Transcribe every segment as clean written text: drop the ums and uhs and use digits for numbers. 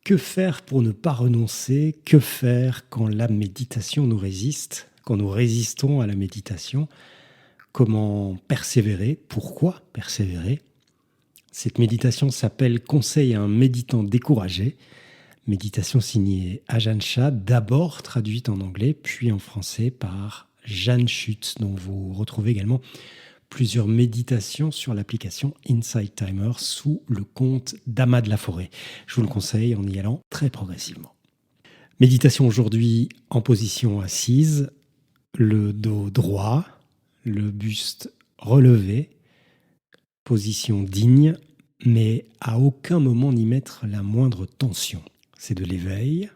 Que faire pour ne pas renoncer? Que faire quand la méditation nous résiste? Quand nous résistons à la méditation? Comment persévérer? Pourquoi persévérer? Cette méditation s'appelle Conseil à un méditant découragé. Méditation signée Ajahn Chah, d'abord traduite en anglais, puis en français par Jeanne Schütz, dont vous retrouvez également plusieurs méditations sur l'application Insight Timer sous le compte d'Ama de la Forêt. Je vous le conseille en y allant très progressivement. Méditation aujourd'hui en position assise, le dos droit, le buste relevé, position digne, mais à aucun moment n'y mettre la moindre tension. C'est de l'éveil,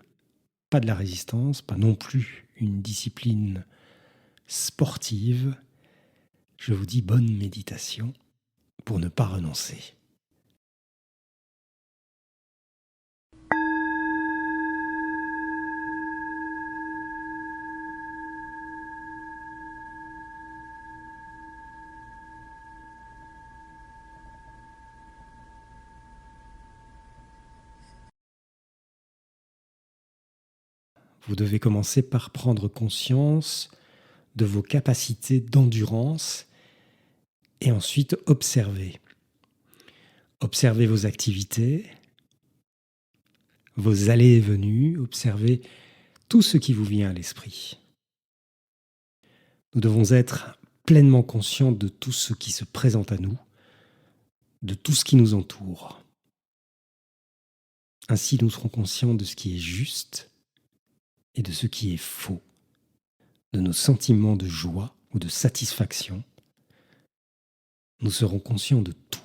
pas de la résistance, pas non plus une discipline sportive. Je vous dis bonne méditation pour ne pas renoncer. Vous devez commencer par prendre conscience de vos capacités d'endurance et ensuite observer. Observez vos activités, vos allées et venues, observez tout ce qui vous vient à l'esprit. Nous devons être pleinement conscients de tout ce qui se présente à nous, de tout ce qui nous entoure. Ainsi, nous serons conscients de ce qui est juste et de ce qui est faux, de nos sentiments de joie ou de satisfaction. Nous serons conscients de tout.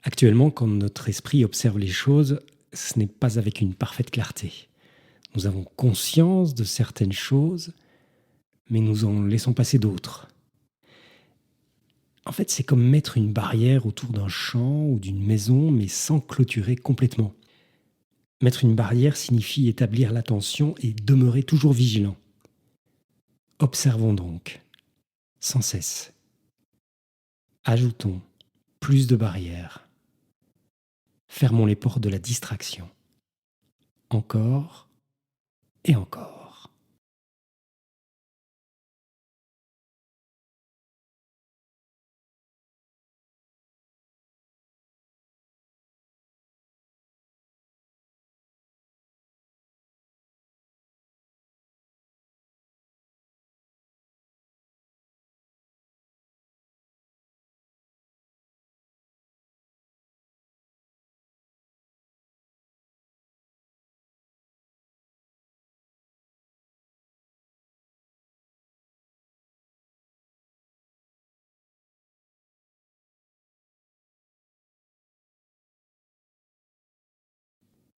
Actuellement, quand notre esprit observe les choses, ce n'est pas avec une parfaite clarté. Nous avons conscience de certaines choses, mais nous en laissons passer d'autres. En fait, c'est comme mettre une barrière autour d'un champ ou d'une maison, mais sans clôturer complètement. Mettre une barrière signifie établir l'attention et demeurer toujours vigilant. Observons donc, sans cesse. Ajoutons plus de barrières. Fermons les portes de la distraction. Encore et encore.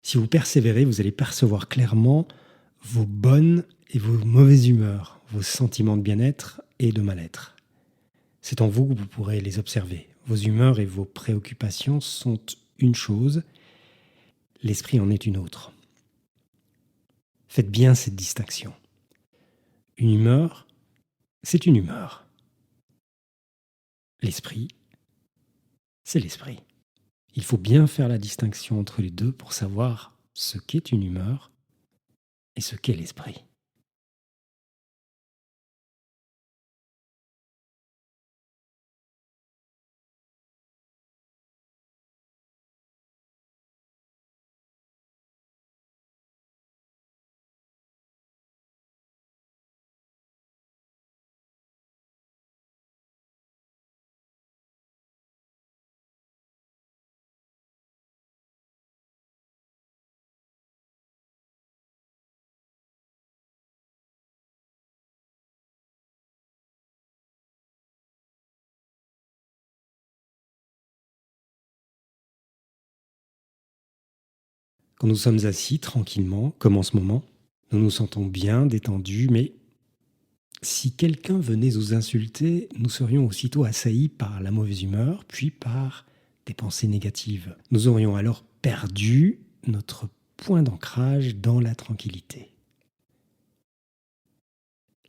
Si vous persévérez, vous allez percevoir clairement vos bonnes et vos mauvaises humeurs, vos sentiments de bien-être et de mal-être. C'est en vous que vous pourrez les observer. Vos humeurs et vos préoccupations sont une chose, l'esprit en est une autre. Faites bien cette distinction. Une humeur, c'est une humeur. L'esprit, c'est l'esprit. Il faut bien faire la distinction entre les deux pour savoir ce qu'est une humeur et ce qu'est l'esprit. Quand nous sommes assis tranquillement, comme en ce moment, nous nous sentons bien, détendus, mais si quelqu'un venait nous insulter, nous serions aussitôt assaillis par la mauvaise humeur, puis par des pensées négatives. Nous aurions alors perdu notre point d'ancrage dans la tranquillité.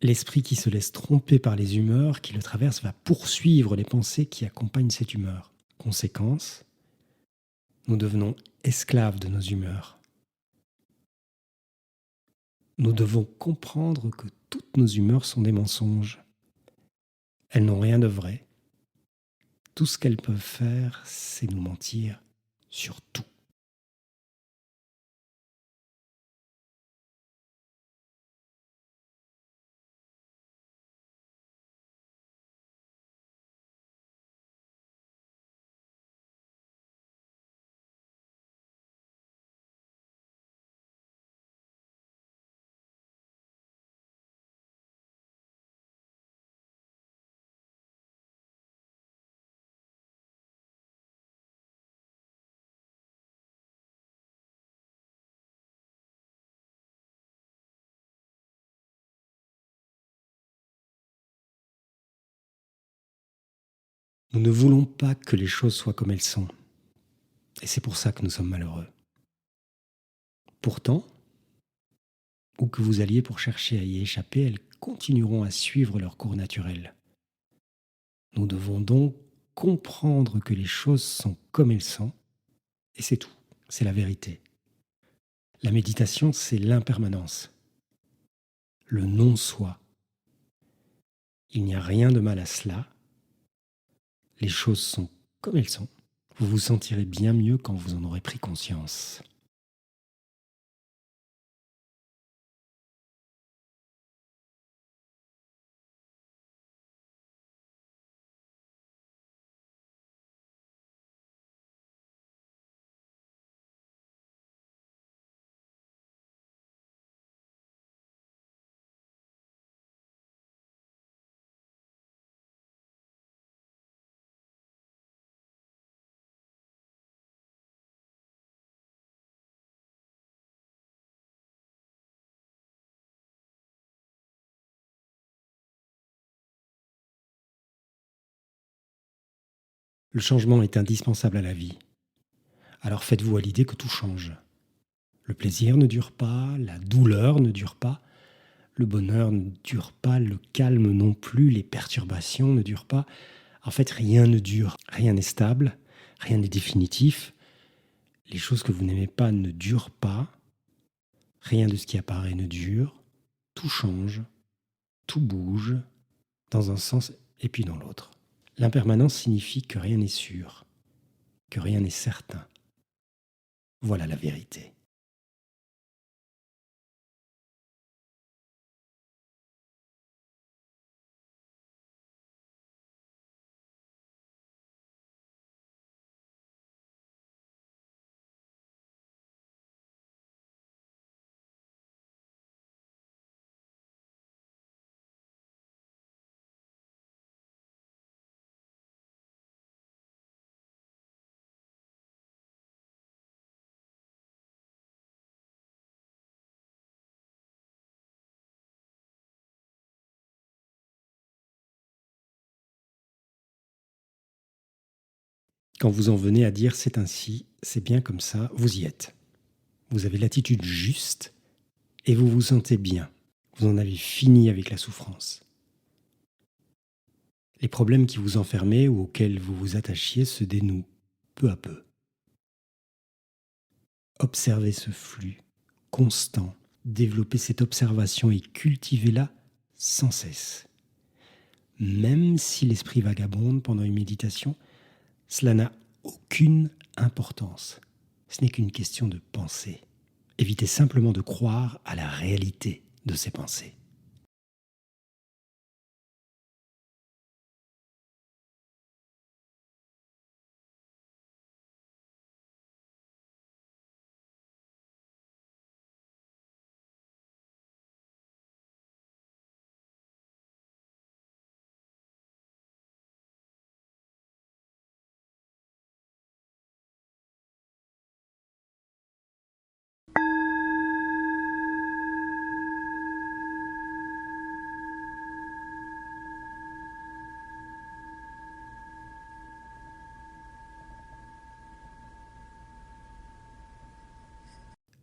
L'esprit qui se laisse tromper par les humeurs qui le traversent va poursuivre les pensées qui accompagnent cette humeur. Conséquence, nous devenons esclaves de nos humeurs. Nous devons comprendre que toutes nos humeurs sont des mensonges. Elles n'ont rien de vrai. Tout ce qu'elles peuvent faire, c'est nous mentir sur tout. Nous ne voulons pas que les choses soient comme elles sont. Et c'est pour ça que nous sommes malheureux. Pourtant, où que vous alliez pour chercher à y échapper, elles continueront à suivre leur cours naturel. Nous devons donc comprendre que les choses sont comme elles sont, et c'est tout, c'est la vérité. La méditation, c'est l'impermanence, le non-soi. Il n'y a rien de mal à cela, les choses sont comme elles sont. Vous vous sentirez bien mieux quand vous en aurez pris conscience. Le changement est indispensable à la vie. Alors faites-vous à l'idée que tout change. Le plaisir ne dure pas, la douleur ne dure pas, le bonheur ne dure pas, le calme non plus, les perturbations ne durent pas. En fait, rien ne dure, rien n'est stable, rien n'est définitif. Les choses que vous n'aimez pas ne durent pas, rien de ce qui apparaît ne dure, tout change, tout bouge, dans un sens et puis dans l'autre. L'impermanence signifie que rien n'est sûr, que rien n'est certain. Voilà la vérité. Quand vous en venez à dire c'est ainsi, c'est bien comme ça, vous y êtes. Vous avez l'attitude juste et vous vous sentez bien. Vous en avez fini avec la souffrance. Les problèmes qui vous enfermaient ou auxquels vous vous attachiez se dénouent peu à peu. Observez ce flux constant, développez cette observation et cultivez-la sans cesse. Même si l'esprit vagabonde pendant une méditation, cela n'a aucune importance. Ce n'est qu'une question de pensée. Évitez simplement de croire à la réalité de ces pensées.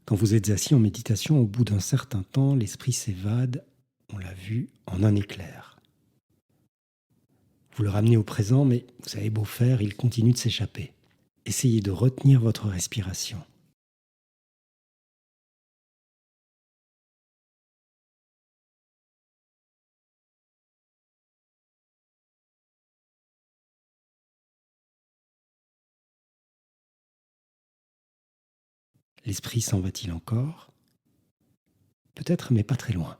Quand vous êtes assis en méditation, au bout d'un certain temps, l'esprit s'évade, on l'a vu, en un éclair. Vous le ramenez au présent, mais vous avez beau faire, il continue de s'échapper. Essayez de retenir votre respiration. L'esprit s'en va-t-il encore? Peut-être, mais pas très loin.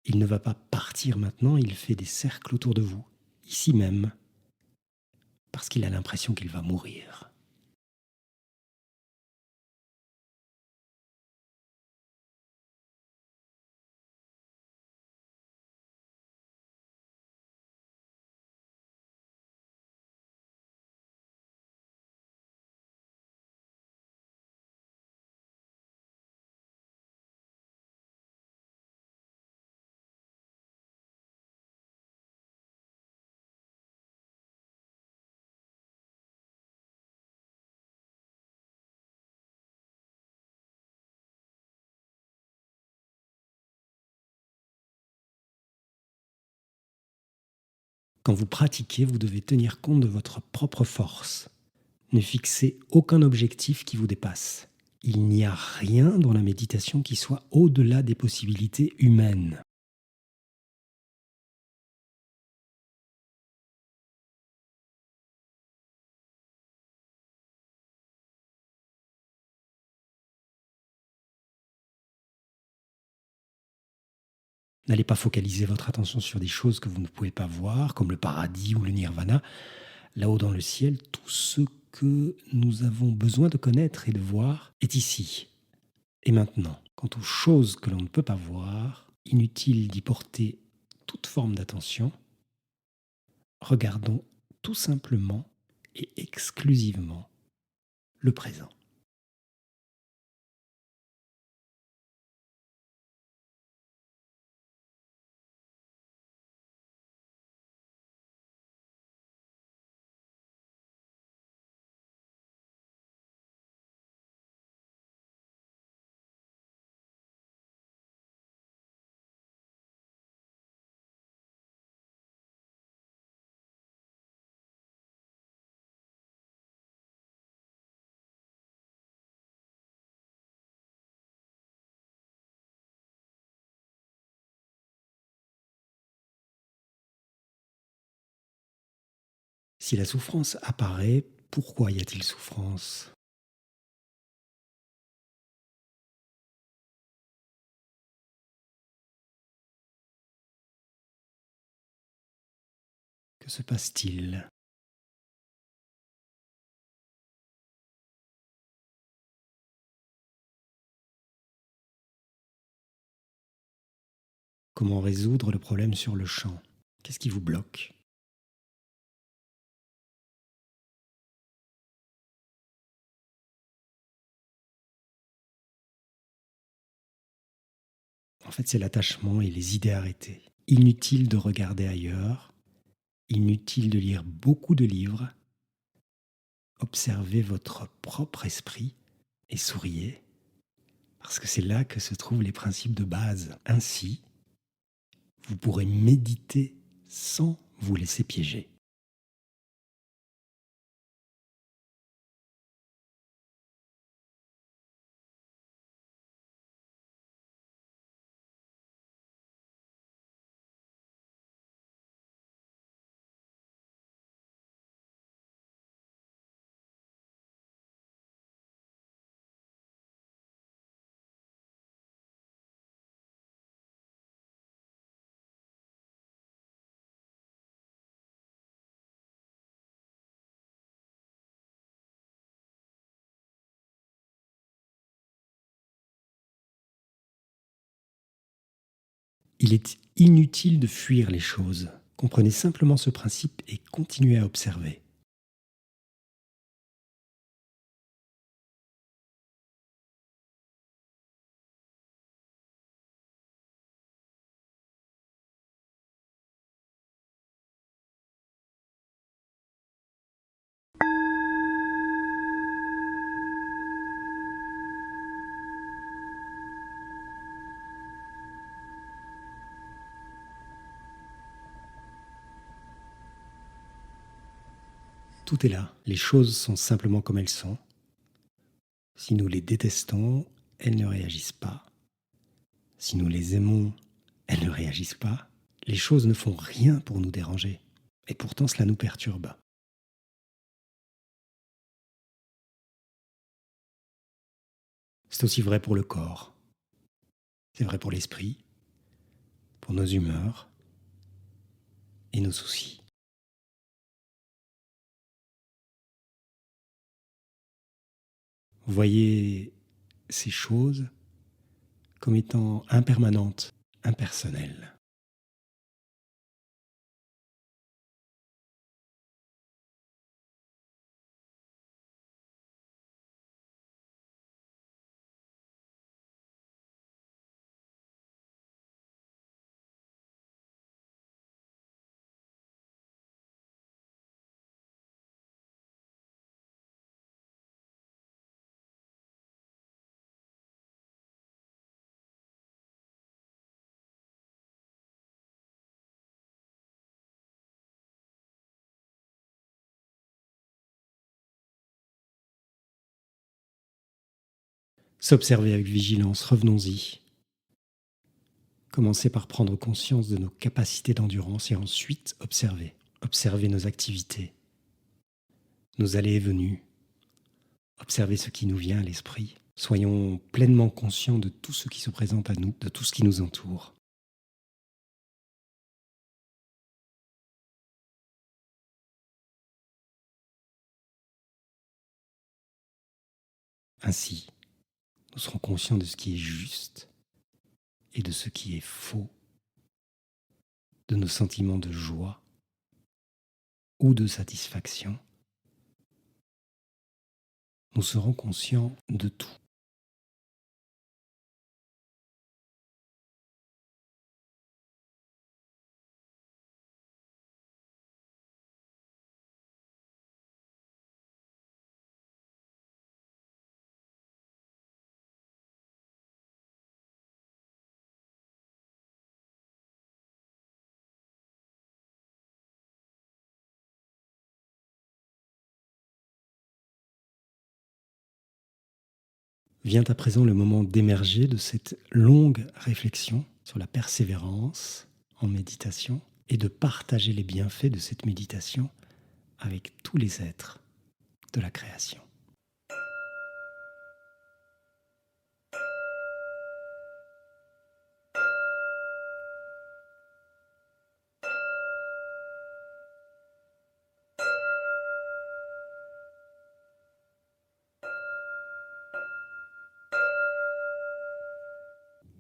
Il ne va pas partir maintenant, il fait des cercles autour de vous, ici même, parce qu'il a l'impression qu'il va mourir. Quand vous pratiquez, vous devez tenir compte de votre propre force. Ne fixez aucun objectif qui vous dépasse. Il n'y a rien dans la méditation qui soit au-delà des possibilités humaines. N'allez pas focaliser votre attention sur des choses que vous ne pouvez pas voir, comme le paradis ou le nirvana. Là-haut dans le ciel, tout ce que nous avons besoin de connaître et de voir est ici et maintenant. Quant aux choses que l'on ne peut pas voir, inutile d'y porter toute forme d'attention. Regardons tout simplement et exclusivement le présent. Si la souffrance apparaît, pourquoi y a-t-il souffrance? Que se passe-t-il? Comment résoudre le problème sur le champ? Qu'est-ce qui vous bloque? En fait, c'est l'attachement et les idées arrêtées. Inutile de regarder ailleurs, inutile de lire beaucoup de livres. Observez votre propre esprit et souriez, parce que c'est là que se trouvent les principes de base. Ainsi, vous pourrez méditer sans vous laisser piéger. Il est inutile de fuir les choses. Comprenez simplement ce principe et continuez à observer. Tout est là. Les choses sont simplement comme elles sont. Si nous les détestons, elles ne réagissent pas. Si nous les aimons, elles ne réagissent pas. Les choses ne font rien pour nous déranger. Et pourtant, cela nous perturbe. C'est aussi vrai pour le corps. C'est vrai pour l'esprit, pour nos humeurs et nos soucis. Voyez ces choses comme étant impermanentes, impersonnelles. S'observer avec vigilance, revenons-y. Commencez par prendre conscience de nos capacités d'endurance et ensuite observer. Observer nos activités, nos allées et venues. Observer ce qui nous vient à l'esprit. Soyons pleinement conscients de tout ce qui se présente à nous, de tout ce qui nous entoure. Ainsi, nous serons conscients de ce qui est juste et de ce qui est faux, de nos sentiments de joie ou de satisfaction. Nous serons conscients de tout. Vient à présent le moment d'émerger de cette longue réflexion sur la persévérance en méditation et de partager les bienfaits de cette méditation avec tous les êtres de la création.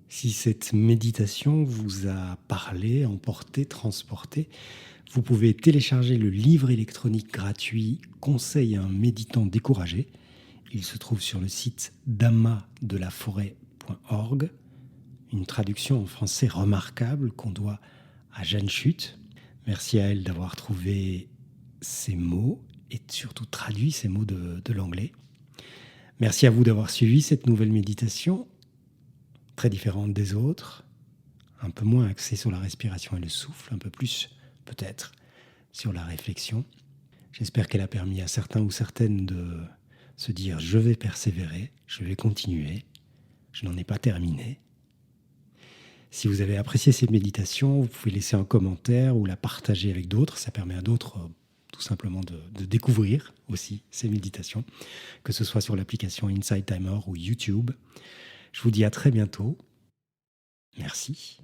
Si cette méditation vous a parlé, emporté, transporté, vous pouvez télécharger le livre électronique gratuit Conseil à un méditant découragé. Il se trouve sur le site damadelaforêt.org, une traduction en français remarquable qu'on doit à Jeanne Chute. Merci à elle d'avoir trouvé ces mots et surtout traduit ces mots de l'anglais. Merci à vous d'avoir suivi cette nouvelle méditation, très différente des autres, un peu moins axée sur la respiration et le souffle, un peu plus peut-être sur la réflexion. J'espère qu'elle a permis à certains ou certaines de se dire « je vais persévérer, je vais continuer, je n'en ai pas terminé ». Si vous avez apprécié cette méditation, vous pouvez laisser un commentaire ou la partager avec d'autres. Ça permet à d'autres tout simplement de découvrir aussi ces méditations, que ce soit sur l'application Inside Timer ou YouTube. Je vous dis à très bientôt. Merci.